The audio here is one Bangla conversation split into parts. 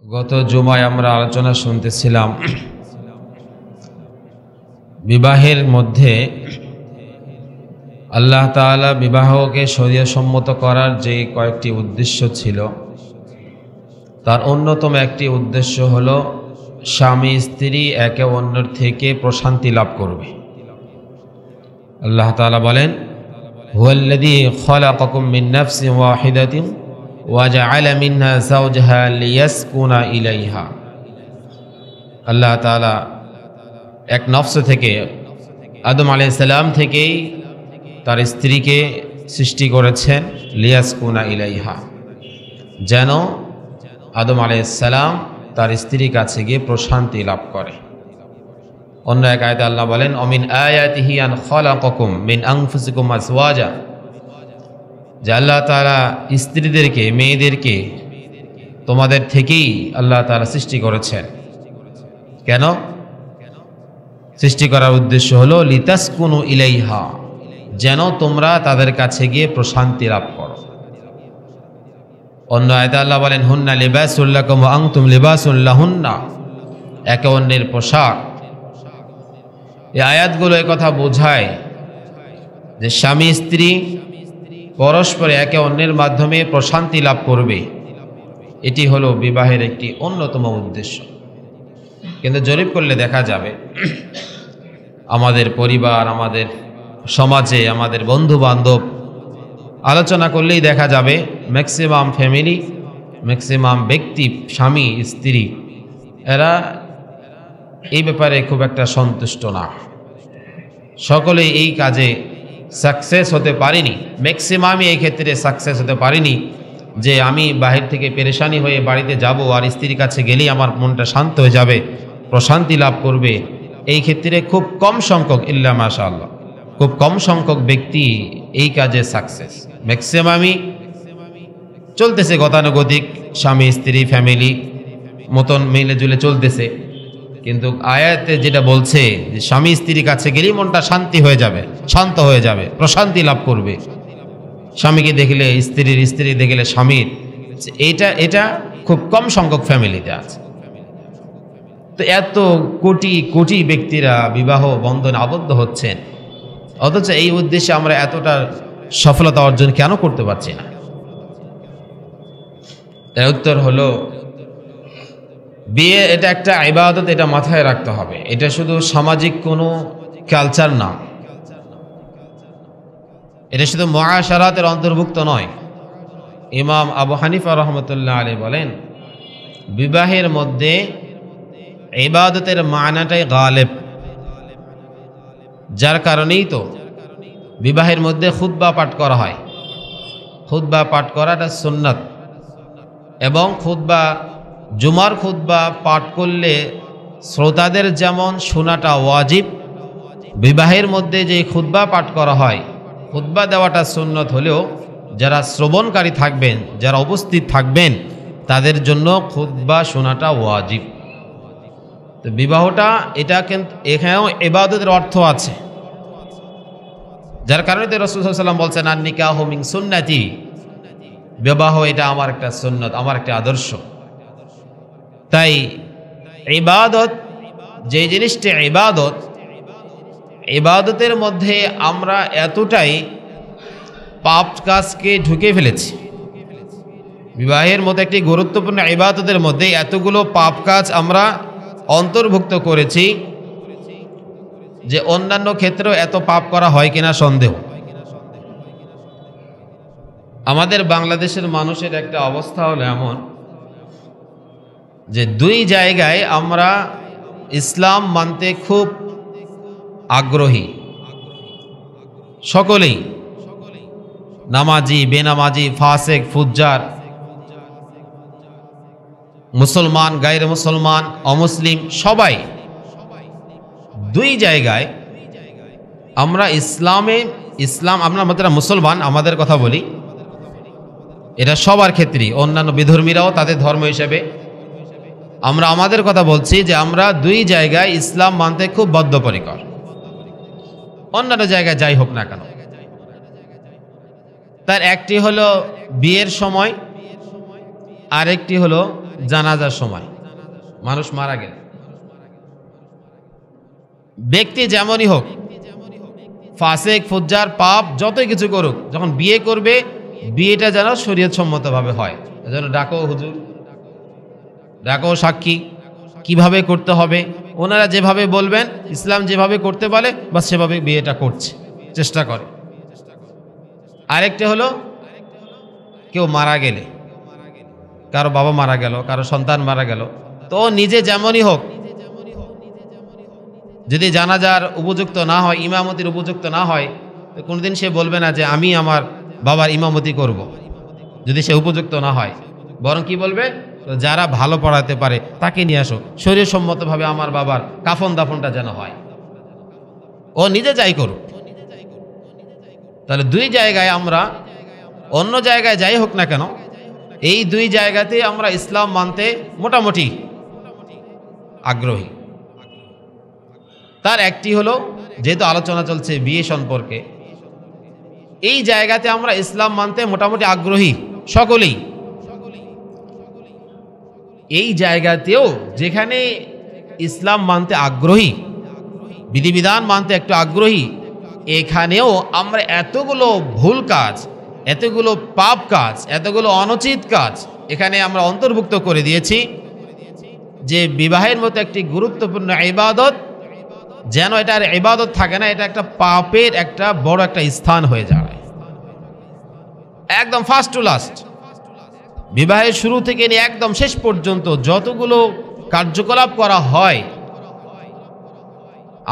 গত জুমায় আমরা আলোচনা শুনতেছিলাম বিবাহের মধ্যে আল্লাহ তাআলা বিবাহকে শরীয়তসম্মত করার যে কয়েকটি উদ্দেশ্য ছিল তার অন্যতম একটি উদ্দেশ্য হলো স্বামী স্ত্রী একে অন্যের থেকে প্রশান্তি লাভ করবে। আল্লাহ তাআলা বলেন, হুয়াল্লাযী খালাকাকুম মিন নাফসিন ওয়াহিদাতিন ওয়াজআলা মিনহা যাওজাহা লিয়াসকুনা ইলাইহা। আল্লাহ তাআলা এক নফস থেকে আদম আলাইহিস সালাম থেকেই তার স্ত্রীকে সৃষ্টি করেছেন, লিয়াসকুনা ইলাইহা, যেন আদম আলাইহিস সালাম তার স্ত্রীর কাছে গিয়ে প্রশান্তি লাভ করে। অন্য এক আয়াতে আল্লাহ বলেন, অমিন আয়াতিহি আন খালাকাকুম মিন আনফুসিকুম আজওয়াজা, যে আল্লাহ তাআলা স্ত্রীদেরকে, মেয়েদেরকে তোমাদের থেকেই আল্লাহ তাআলা সৃষ্টি করেছেন। কেন সৃষ্টি করার উদ্দেশ্য হলো লিতাসকুনু ইলাইহা, যেন তোমরা তাদের কাছে গিয়ে প্রশান্তি লাভ করো। অন্য আয়াতে আল্লাহ বলেন, হুন্না লিবাসুল লাকুম ওয়া আনতুম লিবাসুল লাহুন্না, একে অন্যের পোশাক। এই আয়াতগুলো কথা বোঝায় যে স্বামী স্ত্রী পরস্পরে একে অন্যের মাধ্যমে প্রশান্তি লাভ করবে, এটি হলো বিবাহের একটি অন্যতম উদ্দেশ্য। কিন্তু জরিপ করলে দেখা যাবে আমাদের পরিবার, আমাদের সমাজে, আমাদের বন্ধু বান্ধব আলোচনা করলেই দেখা যাবে ম্যাক্সিমাম ফ্যামিলি, ম্যাক্সিমাম ব্যক্তি, স্বামী স্ত্রী, এরা এই ব্যাপারে খুব একটা সন্তুষ্ট না। সকলেই এই কাজে সাকসেস হতে পারিনি, ম্যাক্সিমামই এই ক্ষেত্রে সাকসেস হতে পারিনি যে আমি বাহির থেকে পেরেশানি হয়ে বাড়িতে যাব আর স্ত্রীর কাছে গেলেই আমার মনটা শান্ত হয়ে যাবে, প্রশান্তি লাভ করবে। এই ক্ষেত্রে খুব কম সংখ্যক, ইল্লা মাশাআল্লাহ, খুব কম সংখ্যক ব্যক্তি এই কাজে সাকসেস। ম্যাক্সিমামই চলতেছে গতানুগতিক, স্বামী স্ত্রী ফ্যামিলি মতন মিলে জুলে চলতেছে। কিন্তু আয়াতে যেটা বলছে যে স্বামী স্ত্রীর কাছে গেলেই মনটা শান্তি হয়ে যাবে, শান্ত হয়ে যাবে, প্রশান্তি লাভ করবে, স্বামীকে দেখলে স্ত্রীর, স্ত্রী দেখলে স্বামীর, এটা খুব কম সংখ্যক ফ্যামিলিতে আছে। তো এত কোটি কোটি ব্যক্তিরা বিবাহ বন্ধনে আবদ্ধ হচ্ছেন, অথচ এই উদ্দেশ্যে আমরা এতটা সফলতা অর্জন কেন করতে পারছি না? এর উত্তর হলো, বিয়ে এটা একটা ইবাদত, এটা মাথায় রাখতে হবে। এটা শুধু সামাজিক কোনো কালচার না, এটা শুধু মুআশারাতের অন্তর্ভুক্ত নয়। ইমাম আবু হানিফা রহমতুল্লাহ আলাইহি বলেন, বিবাহের মধ্যে ইবাদতের মানাটাই গালেব, যার কারণেই তো বিবাহের মধ্যে খুতবা পাঠ করা হয়। খুতবা পাঠ করাটা সুন্নাত, এবং খুতবা, জুমার খুতবা পাঠ করলে শ্রোতাদের যেমন শোনাটা ওয়াজিব, বিবাহের মধ্যে যে খুতবা পাঠ করা হয়, খুতবা দেওয়াটা সুন্নত হলেও যারা শ্রবণকারী থাকবেন, যারা উপস্থিত থাকবেন, তাদের জন্য খুতবা শোনাটা ওয়াজিব। তো বিবাহটা এটা কিন্তু এখানেও ইবাদতের অর্থ আছে, যার কারণে তো রাসূল সাল্লাল্লাহু আলাইহি ওয়াসাল্লাম বলছেন, আন নিকাহু মিন সুন্নতি, বিবাহ এটা আমার একটা সুন্নত, আমার একটা আদর্শ। তাই ইবাদত, যে জিনিসটা ইবাদত, ইবাদতের মধ্যে আমরা এতটাই পাপ কাজকে ঢুকে ফেলেছি। বিবাহের মধ্যে একটি গুরুত্বপূর্ণ ইবাদতের মধ্যে এতগুলো পাপ কাজ আমরা অন্তর্ভুক্ত করেছি যে অন্যান্য ক্ষেত্রেও এত পাপ করা হয় কিনা সন্দেহ। আমাদের বাংলাদেশের মানুষের একটা অবস্থা হলো এমন যে দুই জায়গায় আমরা ইসলাম মানতে খুব আগ্রহী, সকলেই, নামাজি, বেনামাজি, ফাসেক, ফুজ্জার, মুসলমান, গায়রে মুসলমান, অমুসলিম, সবাই দুই জায়গায় আমরা আমরা মুসলমান, আমাদের কথা বলি, এটা সবার ক্ষেত্রেই, অন্যান্য বিধর্মীরাও তাদের ধর্ম হিসেবে, আমরা আমাদের কথা বলছি যে আমরা দুই জায়গায় ইসলাম মানতে খুব বদ্ধপরিকর, অন্যান্য জায়গায় যাই হোক না কেন। তার একটি হলো বিয়ের সময়, আরেকটি হলো জানাজার সময় মানুষ মারা গেল, ব্যক্তি যেমনই হোক, ফাসেক ফুজ্জার পাপ যতই কিছু করুক, যখন বিয়ে করবে বিয়েটা যেন শরীয়তসম্মতভাবে হয়। যেন ডাকো হুজুর, ডাকো সাক্ষী, কিভাবে করতে হবে ওনারা যেভাবে বলবেন, ইসলাম যেভাবে করতে বলে বাস সেভাবে বিয়েটা করছে, চেষ্টা করে। আরেকটা হলো কেউ মারা গেলে, কারো বাবা মারা গেল, কারো সন্তান মারা গেল, তো নিজে যেমনই হোক যদি জানাজার উপযুক্ত না হয়, ইমামতির উপযুক্ত না হয়, তো কোনোদিন সে বলবে না যে আমি আমার বাবার ইমামতি করব, যদি সে উপযুক্ত না হয়। বরং কি বলবে, যারা ভালো পড়াতে পারে তাকে নিয়ে আসো, শরীরসম্মতভাবে আমার বাবার কাফন দাফনটা যেন হয়। ও নিজে যাই করুক। তাহলে দুই জায়গায় আমরা, অন্য জায়গায় যাই হোক না কেন, এই দুই জায়গাতে আমরা ইসলাম মানতে মোটামুটি আগ্রহী। তার একটি হলো, যেহেতু আলোচনা চলছে বিয়ে সম্পর্কে, এই জায়গাতে আমরা ইসলাম মানতে মোটামুটি আগ্রহী সকলেই। এই জায়গাতেও যেখানে ইসলাম মানতে আগ্রহী, বিধিবিধান মানতে একটু আগ্রহী, এখানেও আমরা এতগুলো ভুল কাজ, এতগুলো পাপ কাজ, এতগুলো অনুচিত কাজ এখানে আমরা অন্তর্ভুক্ত করে দিয়েছি, যে বিবাহের মতো একটি গুরুত্বপূর্ণ ইবাদত যেন এটা আর ইবাদত থাকে না, এটা একটা পাপের একটা বড় একটা স্থান হয়ে যায়। একদম ফার্স্ট টু লাস্ট, বিবাহের শুরু থেকে নিয়ে একদম শেষ পর্যন্ত যতগুলো কার্যকলাপ করা হয়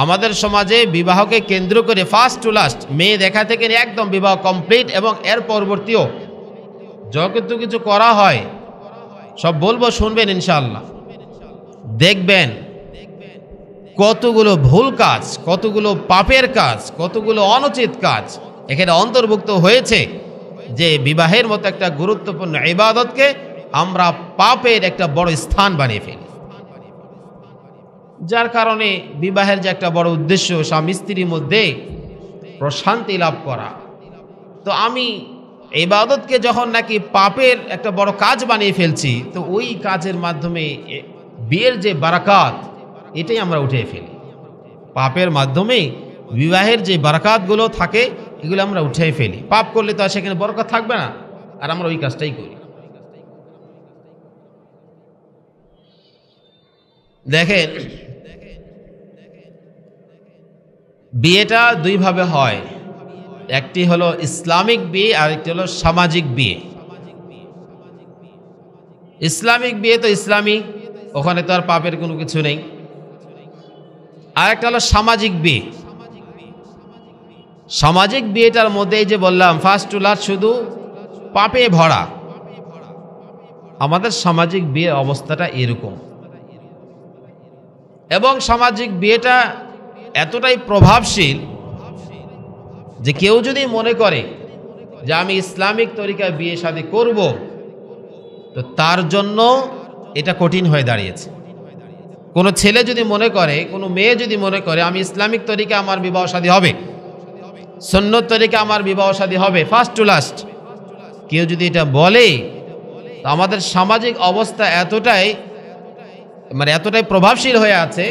আমাদের সমাজে, বিবাহকে কেন্দ্র করে ফার্স্ট টু লাস্ট, মেয়ে দেখা থেকে নিয়ে একদম বিবাহ কমপ্লিট এবং এর পরবর্তীও যত কিছু করা হয় সব বলবো, শুনবেন ইনশাআল্লাহ, দেখবেন কতগুলো ভুল কাজ, কতগুলো পাপের কাজ, কতগুলো অনুচিত কাজ এখানে অন্তর্ভুক্ত হয়েছে, যে বিবাহের মতো একটা গুরুত্বপূর্ণ ইবাদতকে আমরা পাপের একটা বড় স্থান বানিয়ে ফেলি। যার কারণে বিবাহের যে একটা বড় উদ্দেশ্য স্বামী স্ত্রীর মধ্যে প্রশান্তি লাভ করা, তো আমি ইবাদতকে যখন নাকি পাপের একটা বড় কাজ বানিয়ে ফেলছি, তো ওই কাজের মাধ্যমে বিয়ের যে বারাকাত এটাই আমরা উঠিয়ে ফেলি। পাপের মাধ্যমে বিবাহের যে বারাকাতগুলো থাকে এগুলো আমরা উঠিয়ে ফেলি। পাপ করলে তো আর সেখানে বরকত থাকবে না, আর আমরা ওই কাজটাই করি। দেখেন, বিয়েটা দুইভাবে হয়, একটি হলো ইসলামিক বিয়ে আর একটি হলো সামাজিক বিয়ে। ইসলামিক বিয়ে তো ইসলামী, ওখানে তো আর পাপের কোনো কিছু নেই। আর একটা হলো সামাজিক বিয়ে। সামাজিক বিয়েটার মধ্যে যে বললাম ফার্স্ট টু লাস্ট শুধু পাপে ভরা, আমাদের সামাজিক বিয়ে অবস্থাটা এরকম। এবং সামাজিক বিয়েটা এতটাই প্রভাবশীল যে কেউ যদি মনে করে যে আমি ইসলামিক তরিকায় বিয়ে শাদী করব, তো তার জন্য এটা কঠিন হয়ে দাঁড়িয়েছে। কোনো ছেলে যদি মনে করে, কোনো মেয়ে যদি মনে করে আমি ইসলামিক তরিকা আমার বিবাহ শাদী হবে, সুন্নত তরিকা আমার বিবাহ শাদী হবে ফার্স্ট টু লাস্ট, কেউ যদি এটা বলে, তো আমাদের সামাজিক অবস্থা এতটাই প্রভাবশীল হয়ে আছে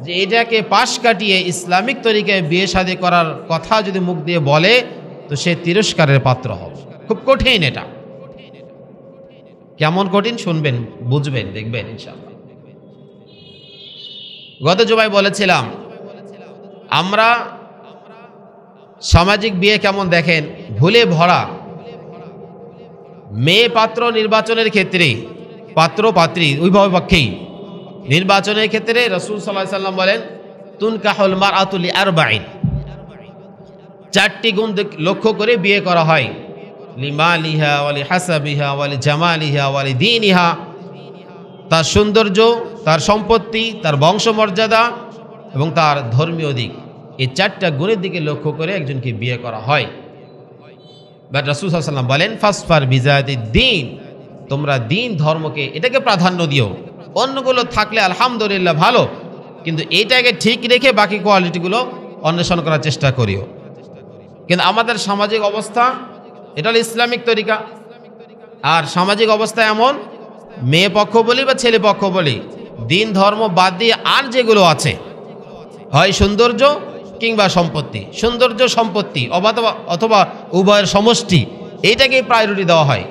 যে এটাকে পাশ কাটিয়ে ইসলামিক তরিকায় বিয়ে শাদী করার কথা যদি মুখ দিয়ে বলে, তো সে তিরস্কারের পাত্র হবে। খুব কঠিন এটা। কেমন কঠিন শুনবেন, বুঝবেন, দেখবেন ইনশাআল্লাহ। গত জুমায় বলেছিলাম আমরা সামাজিক বিয়ে কেমন দেখেন, ভুলে ভরা। মেয়ে পাত্র নির্বাচনের ক্ষেত্রে, পাত্র পাত্রী উভয় পক্ষেই নির্বাচনের ক্ষেত্রে রাসূল সাল্লাল্লাহু আলাইহি ওয়াসাল্লাম বলেন তুনকাহুল মারআতু লিআরবাঈন, চারটি গুণ লক্ষ্য করে বিয়ে করা হয়। লিমালিহা ওয়া লিহাসাবিহা ওয়া লিজামালিহা ওয়া লিদীনিহা, তার সৌন্দর্য, তার সম্পত্তি, তার বংশমর্যাদা এবং তার ধর্মীয় দিক, এই চারটা গুণের দিকে লক্ষ্য করে একজনকে বিয়ে করা হয়। বাট রাসূল সাল্লাল্লাহু আলাইহি ওয়াসাল্লাম বলেন ফাসফার বিজাতিদ দ্বীন, তোমরা দ্বীন ধর্মকে এটাকে প্রাধান্য দিও। অন্যগুলো থাকলে আলহামদুলিল্লাহ ভালো, কিন্তু এটাকে ঠিক রেখে বাকি কোয়ালিটিগুলো অন্বেষণ করার চেষ্টা করিও। কিন্তু আমাদের সামাজিক অবস্থা, এটা হলো ইসলামিক তরিকা, আর সামাজিক অবস্থা এমন মেয়ে পক্ষ বলি বা ছেলে পক্ষ বলি, দিন ধর্ম বাদ দিয়ে আর যেগুলো আছে, হয় সৌন্দর্য কিংবা সম্পত্তি, সৌন্দর্য সম্পত্তি অথবা উভয়ের সমষ্টি, এইটাকেই প্রায়োরিটি দেওয়া হয়।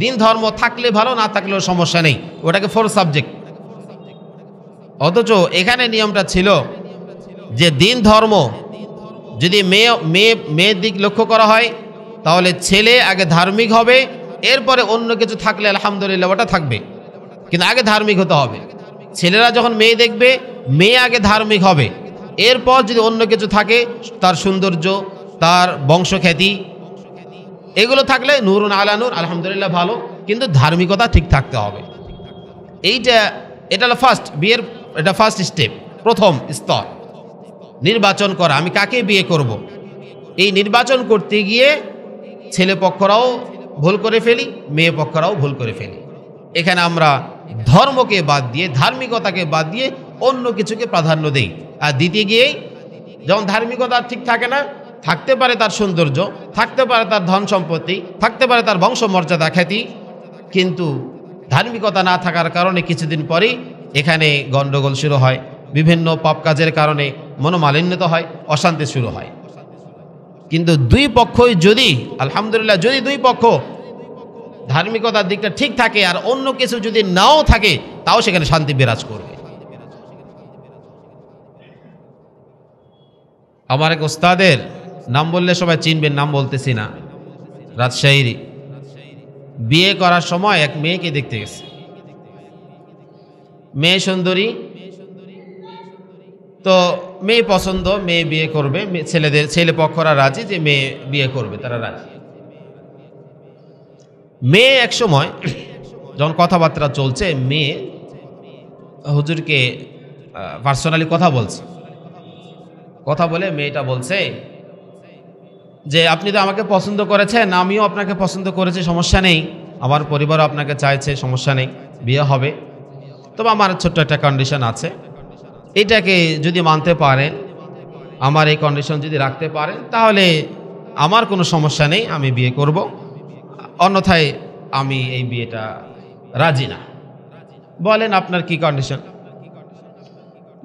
দিন ধর্ম থাকলে ভালো, না থাকলেও সমস্যা নেই, ওটাকে ফোর্থ সাবজেক্ট। অথচ এখানে নিয়মটা ছিল যে দিন ধর্ম যদি মেয়ের দিক লক্ষ্য করা হয়, তাহলে ছেলে আগে ধার্মিক হবে, এরপরে অন্য কিছু থাকলে আলহামদুলিল্লাহ ওটা থাকবে, কিন্তু আগে ধার্মিক হতে হবে। ছেলেরা যখন মেয়ে দেখবে, মেয়ে আগে ধার্মিক হবে, এরপর যদি অন্য কিছু থাকে, তার সৌন্দর্য, তার বংশখ্যাতি, এগুলো থাকলে নূরুন আলা নূর, আলহামদুলিল্লাহ ভালো, কিন্তু ধার্মিকতা ঠিক থাকতে হবে। এটা হলো ফার্স্ট বিয়ের, এটা ফার্স্ট স্টেপ, প্রথম স্তর নির্বাচন করা, আমি কাকে বিয়ে করব। এই নির্বাচন করতে গিয়ে ছেলে পক্ষরাও ভুল করে ফেলি, মেয়ে পক্ষরাও ভুল করে ফেলি। এখানে আমরা ধর্মকে বাদ দিয়ে, ধার্মিকতাকে বাদ দিয়ে অন্য কিছুকে প্রাধান্য দেই। আর দিতে গিয়েই যখন ধার্মিকতা ঠিক থাকে না, থাকতে পারে তার সৌন্দর্য, থাকতে পারে তার ধন সম্পত্তি, থাকতে পারে তার বংশমর্যাদা খ্যাতি, কিন্তু ধার্মিকতা না থাকার কারণে কিছুদিন পরেই এখানে গণ্ডগোল শুরু হয়, বিভিন্ন পাপ কাজের কারণে মনোমালিন্যতা হয়, অশান্তি শুরু হয়। কিন্তু দুই পক্ষই যদি আলহামদুলিল্লাহ, যদি দুই পক্ষ ধার্মিকতার দিকটা ঠিক থাকে আর অন্য কিছু যদি নাও থাকে, তাও সেখানে শান্তি বিরাজ করবে। আমার এক ওস্তাদের নাম বললে সবাই চিনবেন, নাম বলতেছি না, রাজশাহীর, বিয়ে করার সময় এক মেয়েকে দেখতে গেছে, মেয়ে সুন্দরী, তো মেয়ে পছন্দ, মেয়ে বিয়ে করবে, ছেলে পক্ষরা রাজি যে মেয়ে বিয়ে করবে, তারা রাজি। মেয়ে এক সময় যখন কথাবার্তা চলছে, মেয়ে হুজুরকে পার্সোনালি কথা বলছে, কথা বলে মেয়েটা বলছে যে আপনি তো আমাকে পছন্দ করেছেন, আমিও আপনাকে পছন্দ করেছি, সমস্যা নেই, আমার পরিবারও আপনাকে চাইছে, সমস্যা নেই, বিয়ে হবে, তবে আমার ছোট্ট একটা কন্ডিশন আছে, এটাকে যদি মানতে পারেন, আমার এই কন্ডিশন যদি রাখতে পারেন, তাহলে আমার কোনো সমস্যা নেই, আমি বিয়ে করব, অন্যথায় আমি এই বিয়েটা রাজি না। বলেন আপনার কি কন্ডিশন?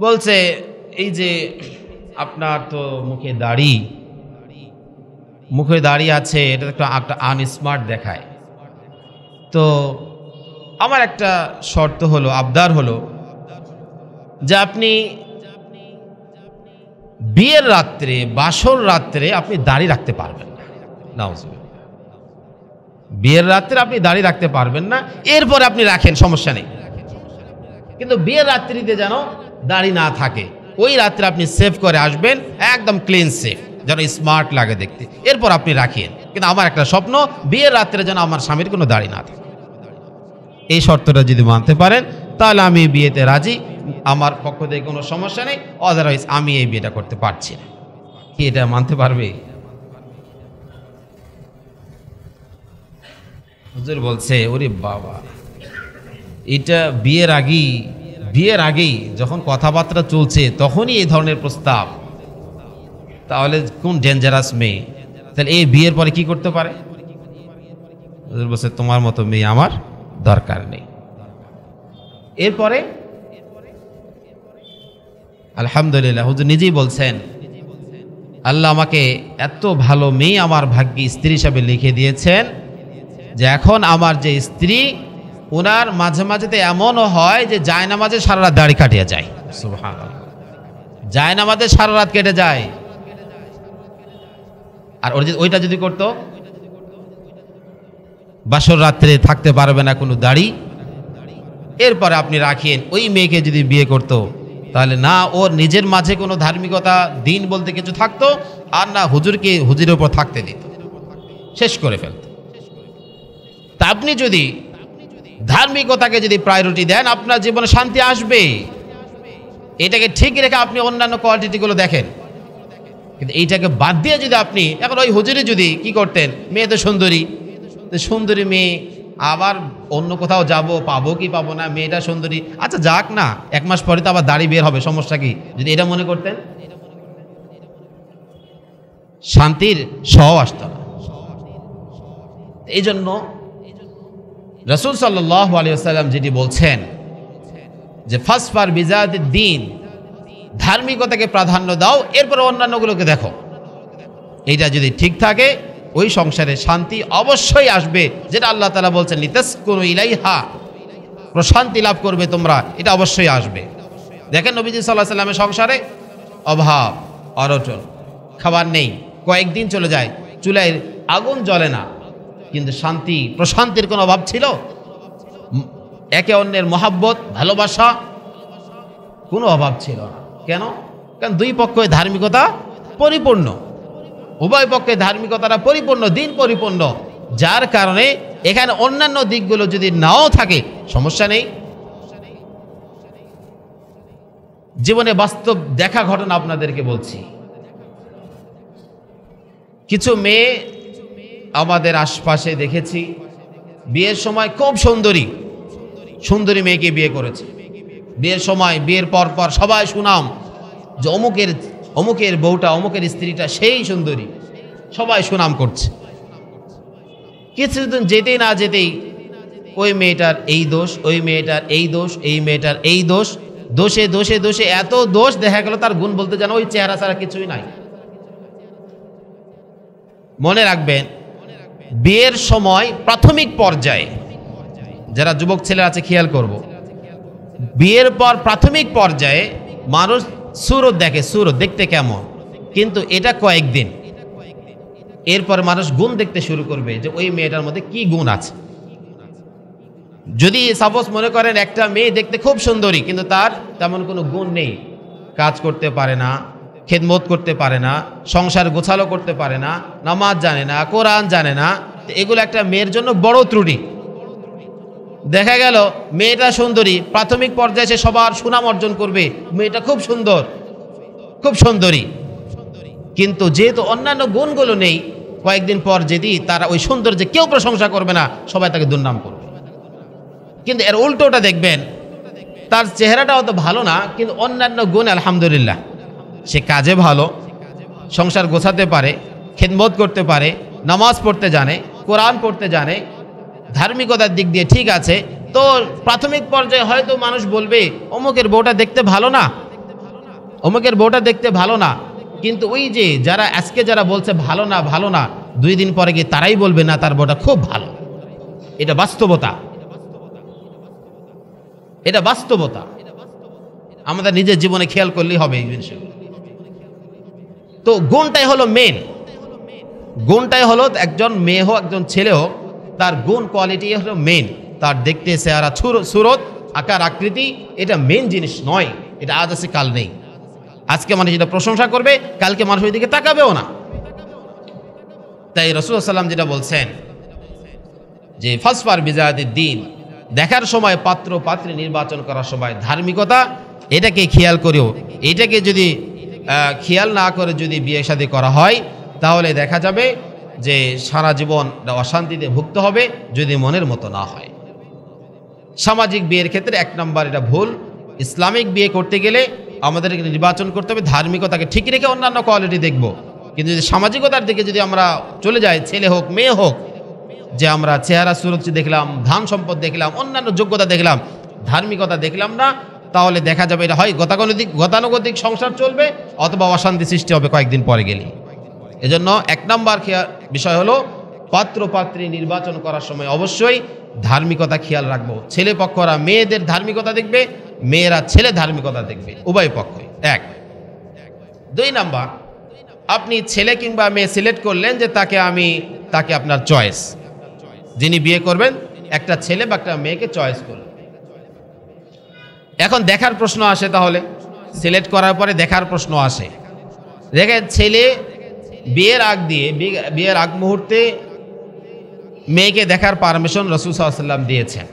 বলছে এই যে আপনার তো মুখে দাড়ি আছে, এটা একটা আনস্মার্ট দেখায়, তো আমার একটা শর্ত হলো, আবদার হলো যে আপনি বিয়ের রাত্রে, বাসর রাত্রে আপনি দাড়ি রাখতে পারবেন না, নাউজুবিল্লাহ, বিয়ের রাত্রে আপনি দাড়ি রাখতে পারবেন না, এরপরে আপনি রাখেন, সমস্যা নেই, কিন্তু বিয়ের রাত্রিতে যেন দাড়ি না থাকে, ওই রাত্রে আপনি সেভ করে আসবেন, একদম ক্লিন সেভ, যেন স্মার্ট লাগে দেখতে, এরপর আপনি রাখিয়েন, কিন্তু আমার একটা স্বপ্ন, বিয়ের রাত্রে যেন আমার স্বামীর কোনো দাড়ি না থাকে। এই শর্তটা যদি মানতে পারেন, তাহলে আমি বিয়েতে রাজি, আমার পক্ষ থেকে কোনো সমস্যা নেই, আদারওয়াইজ আমি এই বিয়েটা করতে পারছি না। কি এটা মানতে পারবে? হুজুর বলছে, ওরে বাবা, এটা বিয়ের আগেই যখন কথাবার্তা চলছে তখনই এই ধরনের প্রস্তাব, তাহলে কোন ডেঞ্জারাস মেয়ে, তাহলে এই বিয়ের পরে কি করতে পারে? হুজুর বলছে, তোমার মতো মেয়ে আমার দরকার নেই। এরপরে আলহামদুলিল্লাহ হুজুর নিজেই বলছেন, আল্লাহ আমাকে এত ভালো মেয়ে আমার ভাগ্যে স্ত্রী হিসাবে লিখে দিয়েছেন যে এখন আমার যে স্ত্রী, ওনার মাঝে মাঝেতে এমনও হয় যে জায়নামাজে সারা রাত দাড়ি কাটিয়ে যায়, সুবহানাল্লাহ, জায়নামাজে সারা রাত কেটে যায়। আর ওইটা যদি করতো, বাসর রাত্রে থাকতে পারবে না কোনো দাড়ি, এরপরে আপনি রাখিয়েন, ওই মেয়েকে যদি বিয়ে করতো, তাহলে না ওর নিজের মাঝে কোনো ধার্মিকতা, দিন বলতে কিছু থাকতো, আর না হুজুরের উপর থাকতে দিত, শেষ করে ফেলত। তা আপনি যদি ধার্মিকতাকে যদি প্রায়োরিটি দেন, আপনার জীবনে শান্তি আসবে, এটাকে ঠিক রেখে আপনি অন্যান্য কোয়ালিটিগুলো দেখেন। কিন্তু এইটাকে বাদ দিয়ে যদি আপনি, এখন ওই হুজুরে যদি কি করতেন, মেয়ে তো সুন্দরী মেয়ে, আবার অন্য কোথাও যাব, পাবো কি পাবো না, মেয়েটা সুন্দরী, আচ্ছা যাক না, 1 মাস পরে তো আবার দাড়ি বের হবে, সমস্যা কি, যদি এটা মনে করতেন, শান্তির সহ আসত না। এই জন্য রাসূল সাল্লাল্লাহু আলাইহি ওয়াসাল্লাম যেটি বলছেন যে ফাসফার বিজাতিদ দ্বীন, ধার্মিকতাকে প্রাধান্য দাও, এরপর অন্যান্যগুলোকে দেখো। এইটা যদি ঠিক থাকে ওই সংসারে শান্তি অবশ্যই আসবে, যেটা আল্লাহ তাআলা বলছেন লিতাসকুনু ইলাইহা, প্রশান্তি লাভ করবে তোমরা, এটা অবশ্যই আসবে। দেখেন নবীজি সাল্লাল্লাহু আলাইহি ওয়াসাল্লামের সংসারে অভাব অনটন, খাবার নেই, কয়েকদিন চলে যায়, চুলায় আগুন জ্বলে না, কিন্তু শান্তি প্রশান্তির কোনো অভাব ছিল? একে অন্যের মহাব্বত ভালোবাসা কোনো অভাব ছিল না। কেন? কারণ দুই পক্ষের ধার্মিকতা পরিপূর্ণ, উভয় পক্ষের ধার্মিকতাটা পরিপূর্ণ, দিন পরিপূর্ণ, যার কারণে এখানে অন্যান্য দিকগুলো যদি নাও থাকে সমস্যা নেই। জীবনে বাস্তব দেখা ঘটনা আপনাদেরকে বলছি। কিছু মেয়ে আমাদের আশপাশে দেখেছি, বিয়ের সময় খুব সুন্দরী সুন্দরী মেয়েকে বিয়ে করেছে। বিয়ের সময়, বিয়ের পর পর সবাই সুনাম যে অমুকের বউটা, অমুকের স্ত্রীটা সেই সুন্দরী, সবাই সুনাম করছে। কিছুদিন যেতেই না যেতেই ওই মেয়েটার এই দোষ, ওই মেয়েটার এই দোষ, এই মেয়েটার এই দোষ, দোষে দোষে দোষে এত দোষ, দেখা গেল তার গুণ বলতে জানো ওই চেহারা ছাড়া কিছুই নাই। মনে রাখবেন, বিয়ের সময় প্রাথমিক পর্যায়ে, যারা যুবক ছেলে আছে খেয়াল করব, বিয়ের পর প্রাথমিক পর্যায়ে মানুষ সুরত দেখে, সুরত দেখতে কেমন, কিন্তু এটা কয়েকদিন, এরপর মানুষ গুণ দেখতে শুরু করবে যে ওই মেয়েটার মধ্যে কি গুণ আছে। যদি সাপোজ মনে করেন একটা মেয়ে দেখতে খুব সুন্দরী কিন্তু তার তেমন কোনো গুণ নেই, কাজ করতে পারে না, খেদমত করতে পারে না, সংসার গোছালো করতে পারে না, নামাজ জানে না, কোরআন জানে না, এগুলো একটা মেয়ের জন্য বড় ত্রুটি। দেখা গেল মেয়েটা সুন্দরী, প্রাথমিক পর্যায়ে সে সবার সুনাম অর্জন করবে, মেয়েটা খুব সুন্দর, খুব সুন্দরী, কিন্তু যেহেতু অন্যান্য গুণগুলো নেই, কয়েকদিন পর যদি তারা ওই সৌন্দর্যে কেউ প্রশংসা করবে না, সবাই তাকে দুর্নাম করবে। কিন্তু এর উল্টোটা দেখবেন, তার চেহারাটা অত ভালো না, কিন্তু অন্যান্য গুণ আলহামদুলিল্লাহ, সে কাজে ভালো, সংসার গোছাতে পারে, খেদমত করতে পারে, নামাজ পড়তে জানে, কোরআন পড়তে জানে, ধার্মিকতার দিক দিয়ে ঠিক আছে। তো প্রাথমিক পর্যায়ে হয়তো মানুষ বলবে অমুকের বউটা দেখতে ভালো না, অমুকের বউটা দেখতে ভালো না, কিন্তু ওই যে যারা আজকে যারা বলছে ভালো না ভালো না, 2 দিন পরে গিয়ে তারাই বলবে না তার বউটা খুব ভালো। এটা বাস্তবতা, এটা বাস্তবতা, আমাদের নিজের জীবনে খেয়াল করলেই হবে এই বিষয়গুলো। তো গুণটাই হলো মেন, গুণটাই হলো একজন মেয়ে হোক একজন ছেলে হোক, তার গুণ কোয়ালিটি হলো মেন। তার দেখতে চেহারা, সুরত, আকার আকৃতি, এটা মেন জিনিস নয়। এটা আজ আছে কাল নেই। আজকে মানুষ এটা প্রশংসা করবে, কালকে মানুষ ওই দিকে তাকাবেও না। তাই রাসূলুল্লাহ সাল্লাল্লাহু আলাইহি ওয়াসাল্লাম যেটা বলছেন যে ফাসফার বিজাতিদ দ্বীন, দেখার সময় পাত্র পাত্রী নির্বাচন করার সময় ধার্মিকতা, এটাকে খেয়াল করেও, এটাকে যদি খেয়াল না করে যদি বিয়ে শাদী করা হয়, তাহলে দেখা যাবে যে সারা জীবন অশান্তিতে ভুগতে হবে যদি মনের মতো না হয়। সামাজিক বিয়ের ক্ষেত্রে 1 নম্বর এটা ভুল। ইসলামিক বিয়ে করতে গেলে আমাদেরকে নির্বাচন করতে হবে, ধার্মিকতাকে ঠিক রেখে অন্যান্য কোয়ালিটি দেখব। কিন্তু যদি সামাজিকতার দিকে যদি আমরা চলে যাই, ছেলে হোক মেয়ে হোক, যে আমরা চেহারা সুরক্ষা দেখলাম, ধন সম্পদ দেখলাম, অন্যান্য যোগ্যতা দেখলাম, ধার্মিকতা দেখলাম না, তাহলে দেখা যাবে এটা হয় গতানুগতিক সংসার চলবে, অথবা অশান্তি সৃষ্টি হবে কয়েকদিন পরে গেলে। এজন্য 1 নম্বর বিষয় হলো পাত্র পাত্রী নির্বাচন করার সময় অবশ্যই ধার্মিকতা খেয়াল রাখবো। ছেলে পক্ষরা মেয়েদের ধার্মিকতা দেখবে, মেয়েরা ছেলে ধার্মিকতা দেখবে, উভয় পক্ষই। 1। 2 নম্বর, আপনি ছেলে কিংবা মেয়ে সিলেক্ট করলেন যে তাকে আপনার চয়েস, যিনি বিয়ে করবেন একটা ছেলে বা একটা মেয়েকে চয়েস করলেন। এখন দেখার প্রশ্ন আসে, তাহলে সিলেক্ট করার পরে দেখার প্রশ্ন আসে। দেখেন, ছেলে বিয়ের আগ মুহূর্তে মেয়েকে দেখার পারমিশন রাসূল সাল্লাল্লাহু আলাইহি ওয়াসাল্লাম দিয়েছেন।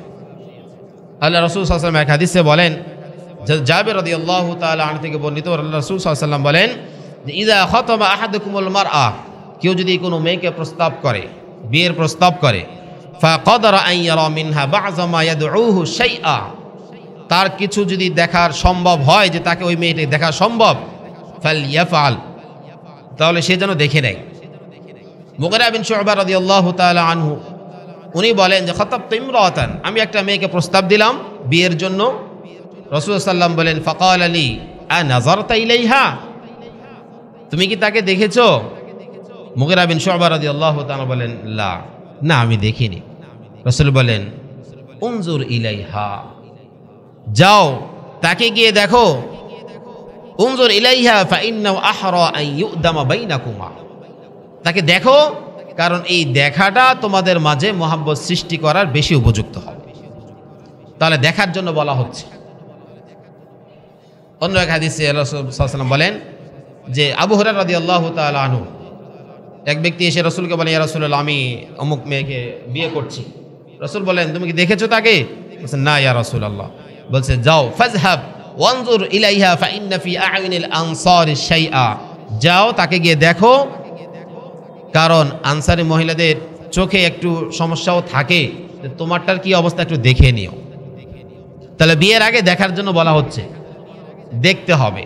আল্লাহ রাসূল সাল্লাল্লাহু আলাইহি ওয়াসাল্লাম এক হাদিসে বলেন, জাবের রাদিয়াল্লাহু তাআলা আনহু থেকে বর্ণিত, আল্লাহ রাসূল সাল্লাল্লাহু আলাইহি ওয়াসাল্লাম বলেন যে ইযা খাতাবা আহাদুকুমুল মারআ, কেউ যদি কোনো মেয়েকে প্রস্তাব করে, বিয়ের প্রস্তাব করে, ফাকাদারা আন ইয়ারা মিনহা বা'যা মা ইয়াদউহু শাইআ, তার কিছু যদি দেখার সম্ভব হয়, যে তাকে ওই মেয়েটি দেখা সম্ভব, ফালইয়াফআল, তাহলে সে যেন দেখে নেয়। মুগীরা বিন শু'বা রাদিয়াল্লাহু তাআলা আনহু উনি বলেন যে খাতাবতু ইমরাতান, আমি একটা মেয়েকে প্রস্তাব দিলাম বিয়ের জন্য। রাসূল সাল্লাল্লাহু বলেন ফাকালা লি আনাযারতা ইলাইহা, তুমি কি তাকে দেখেছো? মুগীরা বিন শুআবা রাদিয়াল্লাহু তাআলা বলেন লা, না আমি দেখিনি। রাসূল বলেন উনজুর ইলাইহা, যাও তাকে গিয়ে দেখো। উনজুর ইলাইহা ফাইন্নাহু আহরা আন ইউদামা বাইনাকুমা, তাকে দেখো, কারণ এই দেখাটা তোমাদের মাঝে মহাব্বত সৃষ্টি করার বেশি উপযুক্ত হবে। তাহলে দেখার জন্য বলা হচ্ছে। অন্য এক হাদিসে রাসূল সাল্লাল্লাহু আলাইহি ওয়াসাল্লাম বলেন যে আবু হুরায়রা রাদিয়াল্লাহু তাআলা আনহু, এক ব্যক্তি এসে রাসূলকে বলে ইয়া রাসূলুল্লাহ, আমি অমুক মেয়েকে বিয়ে করছি। রাসূল বলেন তুমি কি দেখেছো তাকে? বলছেন না ইয়া রাসূলুল্লাহ। বলছে যাও ফাযহাব ওয়ানজুর ইলাইহা ফাইন্না ফি আ'ইনিল আনসারি শাইআ, যাও তাকে গিয়ে দেখো, কারণ আনসারি মহিলাদের চোখে একটু সমস্যাও থাকে, তোমারটার কি অবস্থা একটু দেখে নিও। তাহলে বিয়ের আগে দেখার জন্য বলা হচ্ছে, দেখতে হবে।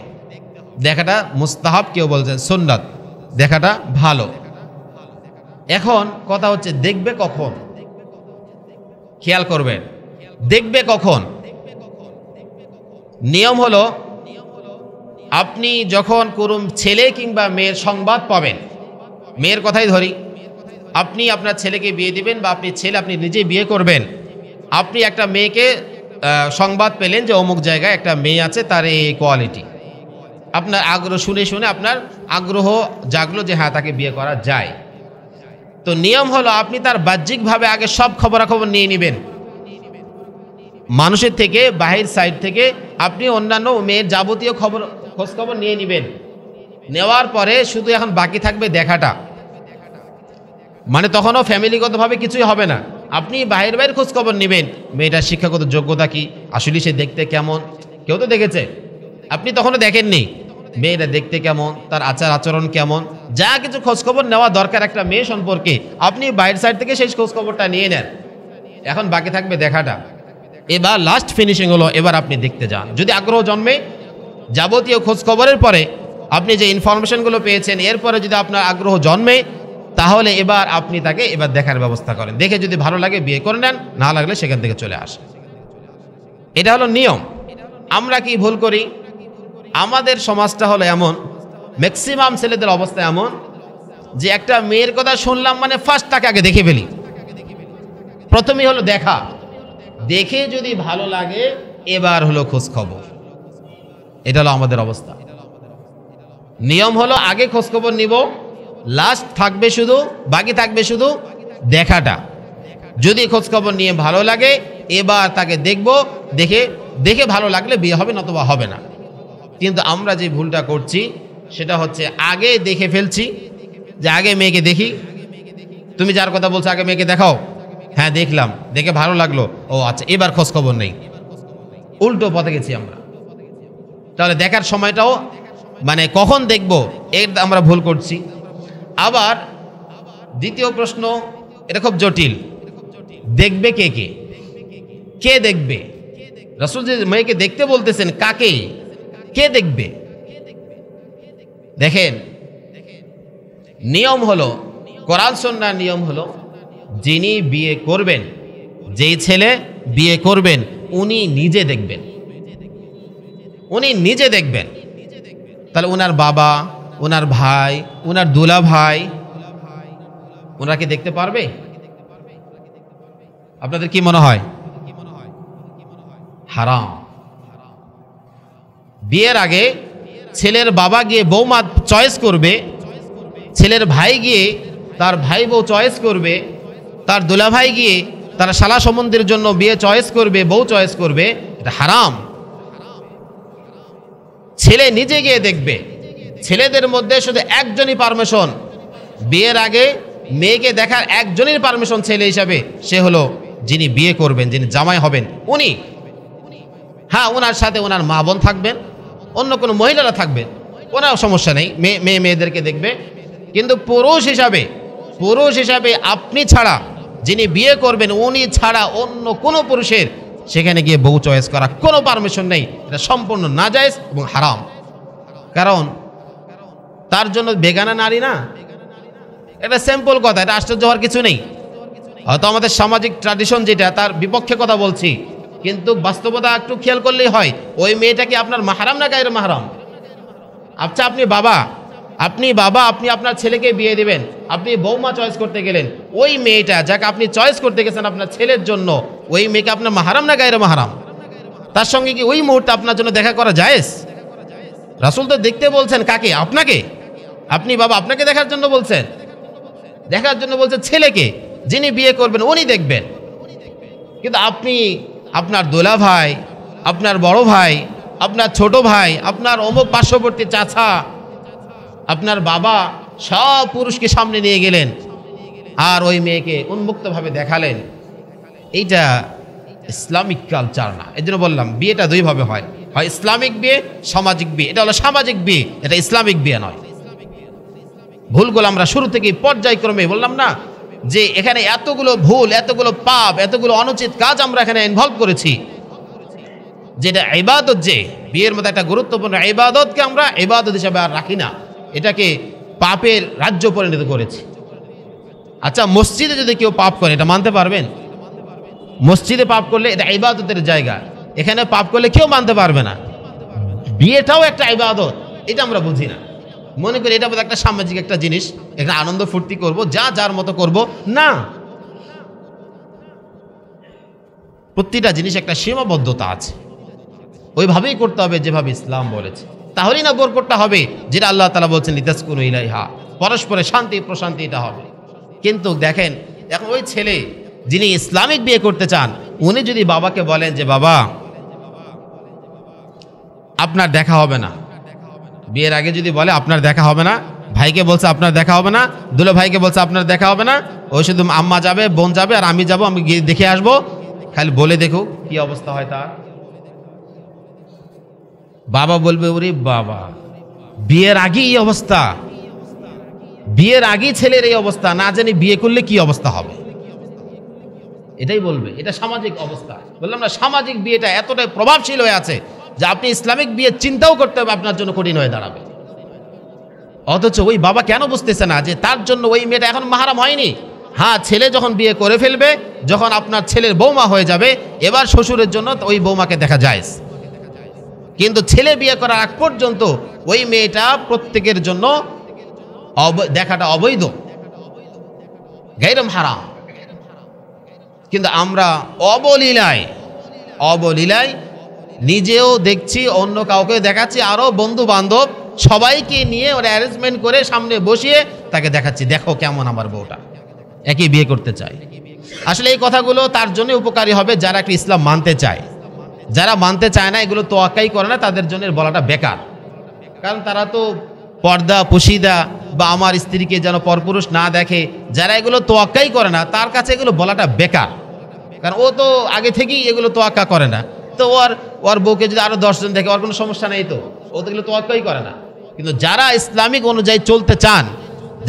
দেখাটা মুস্তাহাব, কেউ বলছেন সুন্নাত, দেখাটা ভালো। এখন কথা হচ্ছে দেখবে কখন, খেয়াল করবেন দেখবে কখন। নিয়ম হলো আপনি যখন কোনো ছেলে কিংবা মেয়ের সংবাদ পাবেন, মেয়ের কথাই ধরি, আপনি আপনার ছেলেকে বিয়ে দিবেন বা আপনি নিজে বিয়ে করবেন, আপনি একটা মেয়েকে সংবাদ পেলেন যে অমুক জায়গায় একটা মেয়ে আছে, তার এই কোয়ালিটি, আপনার আগ্রহ শুনে আপনার আগ্রহ জাগলো যে হ্যাঁ তাকে বিয়ে করা যায়। তো নিয়ম হলো আপনি তার বাহ্যিকভাবে আগে সব খবরাখবর নিয়ে নেবেন, মানুষের থেকে, বাহির সাইড থেকে আপনি অন্যান্য মেয়ের যাবতীয় খোঁজখবর নিয়ে নেবেন। নেওয়ার পরে শুধু এখন বাকি থাকবে দেখাটা, মানে তখনও ফ্যামিলিগতভাবে কিছুই হবে না, আপনি বাইরের খোঁজখবর নেবেন, মেয়েটার শিক্ষাগত যোগ্যতা কি, আসলে সে দেখতে কেমন, কেউ তো দেখেছে, আপনি তখনও দেখেননি, মেয়েটা দেখতে কেমন, তার আচার আচরণ কেমন, যা কিছু খোঁজখবর নেওয়া দরকার একটা মেয়ে সম্পর্কে, আপনি বাইরের সাইড থেকে সেই খোঁজখবরটা নিয়ে নেন। এখন বাকি থাকবে দেখাটা। এবার লাস্ট ফিনিশিং হলো, এবার আপনি দেখতে যান। যদি আগ্রহ জন্মে, যাবতীয় খোঁজখবরের পরে আপনি যে ইনফরমেশনগুলো পেয়েছেন, এরপরে যদি আপনার আগ্রহ জন্মে, তাহলে এবার আপনি তাকে এবার দেখার ব্যবস্থা করেন। দেখে যদি ভালো লাগে বিয়ে করে নেন, না লাগলে সেখান থেকে চলে আসে। এটা হলো নিয়ম। আমরা কি ভুল করি? আমাদের সমাজটা হলো এমন, ম্যাক্সিমাম ছেলেদের অবস্থা এমন যে একটা মেয়ের কথা শুনলাম মানে ফার্স্ট তাকে আগে দেখে ফেলি। প্রথমেই হলো দেখা, দেখে যদি ভালো লাগে এবার হলো খোঁজ খবর। এটা হলো আমাদের অবস্থা। নিয়ম হলো আগে খোঁজ খবর নিব, লাস্ট থাকবে শুধু, বাকি থাকবে শুধু দেখাটা। যদি খোঁজ খবর নিয়ে ভালো লাগে এবার তাকে দেখব, দেখে ভালো লাগলে বিয়ে হবে, নতুবা হবে না। কিন্তু আমরা যে ভুলটা করছি সেটা হচ্ছে আগে দেখে ফেলছি, যে আগে মেয়েকে দেখি, তুমি যার কথা বলছো আগে মেয়েকে দেখাও, হ্যাঁ দেখলাম, দেখে ভালো লাগলো, ও আচ্ছা এবার খোঁজ খবর নেই। উল্টো পথে গেছি আমরা। তাহলে দেখার সময়টাও মানে কখন দেখব এর আমরা ভুল করছি। আবার দ্বিতীয় প্রশ্ন, এটা খুব জটিল, দেখবে কে কে, কে দেখবে? রাসূল যে মেয়েকে দেখতে বলতেছেন, কাকে, কে দেখবে? দেখেন নিয়ম হলো, কোরআন সুন্নাহর নিয়ম হলো, যিনি বিয়ে করবেন, যেই ছেলে বিয়ে করবেন উনি নিজে দেখবেন, উনি নিজে দেখবেন। তাহলে ওনার বাবা, ওনার ভাই, ওনার দুলা ভাই, ওনারা কি দেখতে পারবে? আপনাদের কি মনে হয়? হারাম। বিয়ের আগে ছেলের বাবা গিয়ে বৌমা চয়েস করবে, ছেলের ভাই গিয়ে তার ভাই বউ চয়েস করবে, তার দুলা ভাই গিয়ে তারা শালা সম্বন্ধের জন্য বিয়ে চয়েস করবে, বউ চয়েস করবে, এটা হারাম। ছেলে নিজে গিয়ে দেখবে। ছেলেদের মধ্যে শুধু একজনই পারমিশন, বিয়ের আগে মেয়েকে দেখার একজনের পারমিশন ছেলে হিসাবে, সে হলো যিনি বিয়ে করবেন, যিনি জামাই হবেন উনি। হ্যাঁ, ওনার সাথে ওনার মা বোন থাকবেন, অন্য কোনো মহিলারা থাকবেন, ওনার সমস্যা নেই, মেয়েদেরকে দেখবে। কিন্তু পুরুষ হিসাবে আপনি ছাড়া, যিনি বিয়ে করবেন উনি ছাড়া অন্য কোনো পুরুষের সেখানে গিয়ে বউ চয়েস করা কোনো পারমিশন নেই। এটা সম্পূর্ণ নাজায়েজ এবং হারাম। কারণ তার জন্য বেগানা নারী না, এটা সিম্পল কথা, এটা আশ্চর্য হওয়ার কিছু নেই। হয়তো আমাদের সামাজিক ট্র্যাডিশন যেটা তার বিপক্ষে কথা বলছি, কিন্তু বাস্তবতা একটু খেয়াল করলেই হয়। ওই মেয়েটা কি আপনার মাহরাম না গায়ের মাহরাম? আচ্ছা, আপনি বাবা আপনি আপনার ছেলেকে বিয়ে দিবেন, আপনি বৌমা চয়েস করতে গেলেন, ওই মেয়েটা যাকে আপনি চয়েস করতে গেছেন আপনার ছেলের জন্য, ওই মেয়েকে আপনার মাহরাম না গায়ের মাহরাম? তার সঙ্গে কি ওই মুহূর্তে আপনার জন্য দেখা করা জায়েজ? রাসূল তো দেখতে বলছেন কাকে? আপনাকে। আপনি বাবা আপনাকে দেখার জন্য বলছেন, ছেলেকে যিনি বিয়ে করবেন উনি দেখবেন। কিন্তু আপনি আপনার দোলা ভাই, আপনার বড় ভাই, আপনার ছোট ভাই, আপনার অমুক পার্শ্ববর্তী চাচা, আপনার বাবা সব পুরুষকে সামনে নিয়ে গেলেন আর ওই মেয়েকে উন্মুক্তভাবে দেখালেন। এইটা ইসলামিক কালচার না। এই জন্য বললাম বিয়েটা দুইভাবে হয়, হয় ইসলামিক বিয়ে, সামাজিক বিয়ে। এটা হলো সামাজিক বিয়ে, এটা ইসলামিক বিয়ে নয়। ভুলগুলো আমরা শুরু থেকে পর্যায়ক্রমে বললাম না যে এখানে এতগুলো ভুল, এতগুলো পাপ, এতগুলো অনুচিত কাজ আমরা এখানে ইনভলভ করেছি, যেটা ইবাদত, যে বিয়ের মতো একটা গুরুত্বপূর্ণ ইবাদতকে আমরা ইবাদত হিসাবে আর রাখি না, এটাকে পাপের রাজ্য পরিণত করেছি। আচ্ছা, মসজিদে যদি কেউ পাপ করে এটা মানতে পারবেন? মসজিদে পাপ করলে এটা ইবাদতের জায়গা, এখানে পাপ করলে কেউ মানতে পারবে না। বিয়েটাও একটা ইবাদত, এটা আমরা বুঝি না, মনে করি এটা বোধ একটা সামাজিক একটা জিনিস, এখানে আনন্দ ফুর্তি করব, যা যার মতো করব। না, প্রতিটা জিনিস একটা সীমাবদ্ধতা আছে, ওইভাবেই করতে হবে যেভাবে ইসলাম বলেছে। তাহলেই না বরকতটা হবে, যেটা আল্লাহ তাআলা বলছেন লিতাসকুনু ইলাইহা, পরস্পরের শান্তি প্রশান্তি, এটা হবে। কিন্তু দেখেন এখন ওই ছেলে যিনি ইসলামিক বিয়ে করতে চান, উনি যদি বাবাকে বলেন যে বাবা আপনার দেখা হবে না, বিয়ের আগে যদি বলে আপনার দেখা হবে না, ভাইকে বলছে আপনার দেখা হবে না, দুলো ভাইকে বলছে আপনার দেখা হবে না, ওই শুধু আম্মা যাবে, বোন যাবে আর আমি যাব, আমি গিয়ে দেখে আসবো, খালি বলে দেখো কি অবস্থা হয় তার। বাবা বলবে ওরে বাবা, বিয়ের আগে এই অবস্থা, বিয়ের আগে ছেলের এই অবস্থা, না জানি বিয়ে করলে কি অবস্থা হবে, এটাই বলবে। এটা সামাজিক অবস্থা। বললাম না, সামাজিক বিয়েটা এতটাই প্রভাবশীল হয়ে আছে যে আপনি ইসলামিক বিয়ে চিন্তাও করতে হবে আপনার জন্য কঠিন হয়ে দাঁড়াবে। অথচ ওই বাবা কেন বুঝতেছে না যে তার জন্য ওই মেয়েটা এখন মাহরাম হয়নি? হ্যাঁ, ছেলে যখন বিয়ে করে ফেলবে, যখন আপনার ছেলের বৌমা হয়ে যাবে, এবার শ্বশুরের জন্য ওই বৌমাকে দেখা যায়, কিন্তু ছেলে বিয়ে করার আগ পর্যন্ত ওই মেয়েটা প্রত্যেকের জন্য দেখাটা অবৈধ, গায়রুম হারাম। কিন্তু আমরা অবলীলায় নিজেও দেখছি, অন্য কাউকে দেখাচ্ছি, আরও বন্ধু বান্ধব সবাইকে নিয়ে ওরা অ্যারেঞ্জমেন্ট করে সামনে বসিয়ে তাকে দেখাচ্ছি, দেখো কেমন আমার বউটা, একই বিয়ে করতে চায়। আসলে এই কথাগুলো তার জন্য উপকারী হবে যারা একটা ইসলাম মানতে চায়। যারা মানতে চায় না, এগুলো তোয়াক্কাই করে না, তাদের জন্য বলাটা বেকার। কারণ তারা তো পর্দা পুশিদা বা আমার স্ত্রীকে যেন পরপুরুষ না দেখে, যারা এগুলো তোয়াক্কাই করে না, তার কাছে এগুলো বলাটা বেকার। কারণ ও তো আগে থেকেই এগুলো তোয়াক্কা করে না, তো ওর বউকে যদি আরো 10 জন দেখে ওর কোনো সমস্যা নেই, তো ও তো এগুলো তোয়াক্কাই করে না। কিন্তু যারা ইসলামিক অনুযায়ী চলতে চান,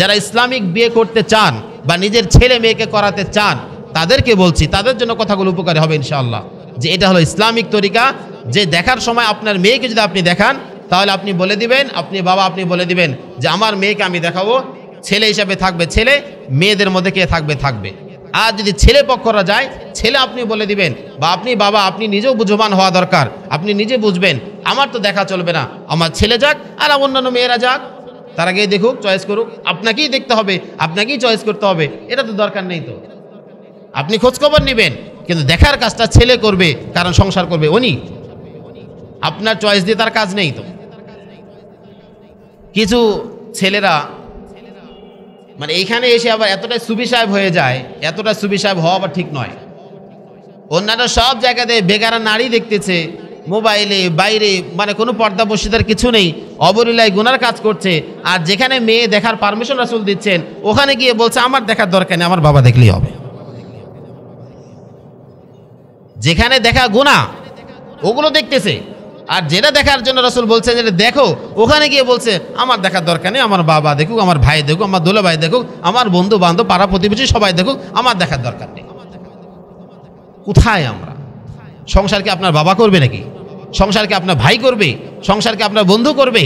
যারা ইসলামিক বিয়ে করতে চান বা নিজের ছেলে মেয়েকে করাতে চান, তাদেরকে বলছি, তাদের জন্য কথাগুলো উপকারী হবে ইনশাআল্লাহ। যে এটা হলো ইসলামিক তরিকা, যে দেখার সময় আপনার মেয়েকে যদি আপনি দেখান, তাহলে আপনি বলে দিবেন, আপনি বলে দিবেন যে আমার মেয়েকে আমি দেখাবো, ছেলে হিসাবে থাকবে ছেলে, মেয়েদের মধ্যে কে থাকবে। আর যদি ছেলে পক্ষরা যায়, ছেলে আপনি বলে দিবেন, বা আপনি নিজেও বুঝবান হওয়া দরকার, আপনি নিজে বুঝবেন আমার তো দেখা চলবে না, আমার ছেলে যাক আর অন্যান্য মেয়েরা যাক, তার আগে দেখুক, চয়েস করুক, আপনাকেই দেখতে হবে, আপনাকেই চয়েস করতে হবে, এটা তো দরকার নেই। তো আপনি খোঁজখবর নেবেন, কিন্তু দেখার কাজটা ছেলে করবে, কারণ সংসার করবে উনি, আপনার চয়েস দিয়ে তার কাজ নেই। তো কিছু ছেলেরা মানে এইখানে এসে আবার এতটাই সুবি সাহেব হয়ে যায়, এতটা সুবি সাহেব হওয়া আবার ঠিক নয়। অন্যান্য সব জায়গাতে বেগারা নারী দেখতেছে, মোবাইলে বাইরে, মানে কোনো পর্দা বসিদার কিছু নেই, অবলীলায় গুনার কাজ করছে। আর যেখানে মেয়ে দেখার পারমিশন রাসূল দিচ্ছেন, ওখানে গিয়ে বলছে আমার দেখার দরকার নেই, আমার বাবা দেখলেই হবে। যেখানে দেখা গুনাহ ওগুলো দেখতেছে, আর যেটা দেখার জন্য রাসূল বলছেন যেটা দেখো, ওখানে গিয়ে বলছে আমার দেখার দরকার নেই, আমার বাবা দেখুক, আমার ভাই দেখুক, আমার দোলা ভাই দেখুক, আমার বন্ধু বান্ধব পাড়া প্রতিবেশী সবাই দেখুক, আমার দেখার দরকার নেই। কোথায় আমরা? সংসারকে আপনার বাবা করবে নাকি? সংসারকে আপনার ভাই করবে? সংসারকে আপনার বন্ধু করবে?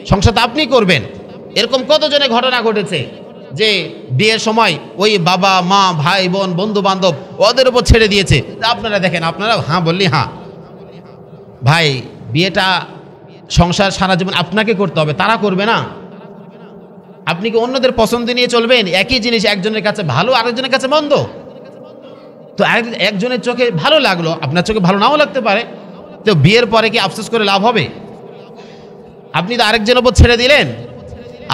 সংসার তো আপনি করবেন। এরকম কতজনের ঘটনা ঘটেছে যে বিয়ের সময় ওই বাবা মা ভাই বোন বন্ধু বান্ধব ওদের উপর ছেড়ে দিয়েছে। আপনারা দেখেন, আপনারা হ্যাঁ বললি হ্যাঁ, ভাই বিয়েটা সংসার সারা জীবন আপনাকে করতে হবে, তারা করবে না। আপনি কি অন্যদের পছন্দ নিয়ে চলবেন? একই জিনিস একজনের কাছে ভালো, আরেকজনের কাছে মন্দ। তো একজনের চোখে ভালো লাগলো, আপনার চোখে ভালো নাও লাগতে পারে। তো বিয়ের পরে কি আফসোস করে লাভ হবে? আপনি তো আরেকজনের উপর ছেড়ে দিলেন।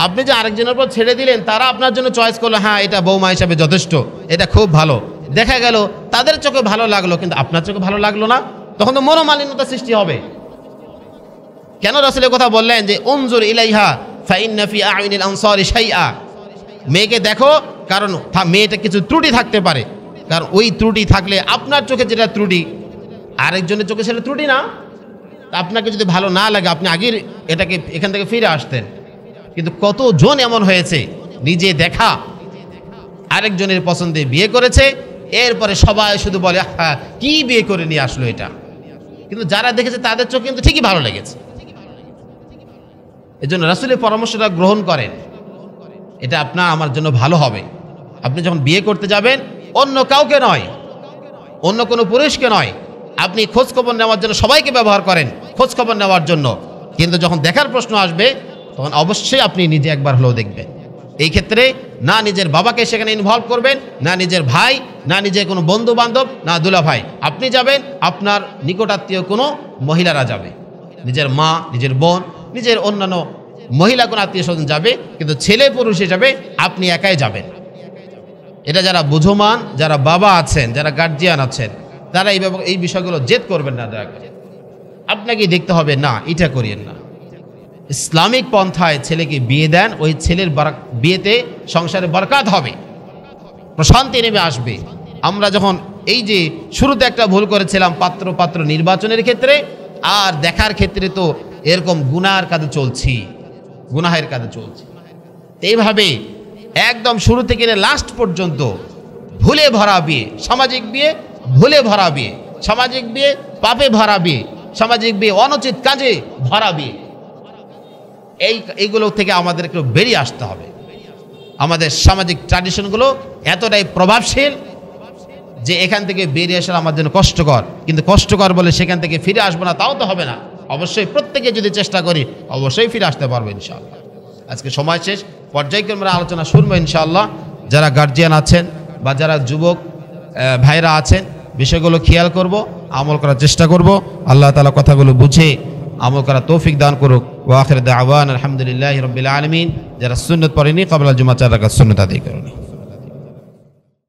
আপনি যে আরেকজনের উপর ছেড়ে দিলেন, তারা আপনার জন্য চয়েস করলো, হ্যাঁ এটা বৌমা হিসাবে যথেষ্ট, এটা খুব ভালো। দেখা গেল তাদের চোখে ভালো লাগলো, কিন্তু আপনার চোখে ভালো লাগলো না, তখন তো মনোমালিন্যতা সৃষ্টি হবে। কেন রাসূলের কথা বললেন যে উনজুর ইলাইহা ফাইন্না ফি আইনিল আনসারি শাইআ, মেয়েকে দেখো, কারণ মেয়েটা কিছু ত্রুটি থাকতে পারে। কারণ ওই ত্রুটি থাকলে আপনার চোখে যেটা ত্রুটি, আরেকজনের চোখে সেটা ত্রুটি না। আপনাকে যদি ভালো না লাগে, আপনি আগের এটাকে এখান থেকে ফিরে আসতেন। কিন্তু কতজন এমন হয়েছে, নিজে দেখা আরেকজনের পছন্দে বিয়ে করেছে, এরপরে সবাই শুধু বলে হ্যাঁ কি বিয়ে করে নিয়ে আসলো এটা। কিন্তু যারা দেখেছে তাদের চোখে কিন্তু ঠিকই ভালো লেগেছে। এজন্য রাসূলের পরামর্শটা গ্রহণ করেন, এটা আপনার আমার জন্য ভালো হবে। আপনি যখন বিয়ে করতে যাবেন, অন্য কাউকে নয়, অন্য কোনো পুরুষকে নয়, আপনি খোঁজখবর নেওয়ার জন্য সবাইকে ব্যবহার করেন, খোঁজখবর নেওয়ার জন্য। কিন্তু যখন দেখার প্রশ্ন আসবে, তখন অবশ্যই আপনি নিজে একবার হলেও দেখবেন। এই ক্ষেত্রে না নিজের বাবাকে সেখানে ইনভলভ করবেন, না নিজের ভাই, না নিজের কোনো বন্ধু বান্ধব, না দুলা ভাই। আপনি যাবেন, আপনার নিকটাত্মীয় কোনো মহিলারা যাবে, নিজের মা, নিজের বোন, নিজের অন্যান্য মহিলা কোনো আত্মীয় স্বজন যাবে, কিন্তু ছেলে পুরুষ হিসাবে আপনি একাই যাবেন। এটা যারা বুঝমান, যারা বাবা আছেন, যারা গার্জিয়ান আছেন, তারা এই বিষয়গুলো জেদ করবেন না, দয়া করে আপনাকে দেখতে হবে না, এটা করিয়েন না। ইসলামিক পন্থায় ছেলেকে বিয়ে দেন, ওই ছেলের বিয়েতে সংসারে বরকত হবে, প্রশান্তি নেমে আসবে। আমরা যখন এই যে শুরুতে একটা ভুল করেছিলাম পাত্র নির্বাচনের ক্ষেত্রে, আর দেখার ক্ষেত্রে তো এরকম গুনাহের কাজে চলছি। এইভাবে একদম শুরু থেকে লাস্ট পর্যন্ত ভুলে ভরা বিয়ে, সামাজিক বিয়ে ভুলে ভরা বিয়ে, সামাজিক বিয়ে পাপে ভরা বিয়ে, সামাজিক বিয়ে অনুচিত কাজে ভরা বিয়ে, এইগুলো থেকে আমাদের একটু বেরিয়ে আসতে হবে। আমাদের সামাজিক ট্র্যাডিশনগুলো এতটাই প্রভাবশীল যে এখান থেকে বেরিয়ে আসা আমার জন্য কষ্টকর। কিন্তু কষ্টকর বলে সেখান থেকে ফিরে আসবো না, তাও তো হবে না। অবশ্যই প্রত্যেকে যদি চেষ্টা করি, অবশ্যই ফিরে আসতে পারবো ইনশাআল্লাহ। আজকে সময় শেষ, পর্যায়ক্রমে আলোচনা শুনবো ইনশাআল্লাহ। যারা গার্জিয়ান আছেন বা যারা যুবক ভাইরা আছেন, বিষয়গুলো খেয়াল করব, আমল করার চেষ্টা করব। আল্লাহ তাআলা কথাগুলো বুঝে আমল করার তৌফিক দান করুক। ওয়া আখির দাওয়ানা আলহামদুলিল্লাহি রাব্বিল আলামিন। যারা সুন্নাত পড়েনি, ক্বাবলা জুমা 4 রাকাত সুন্নাত আদায় করুন।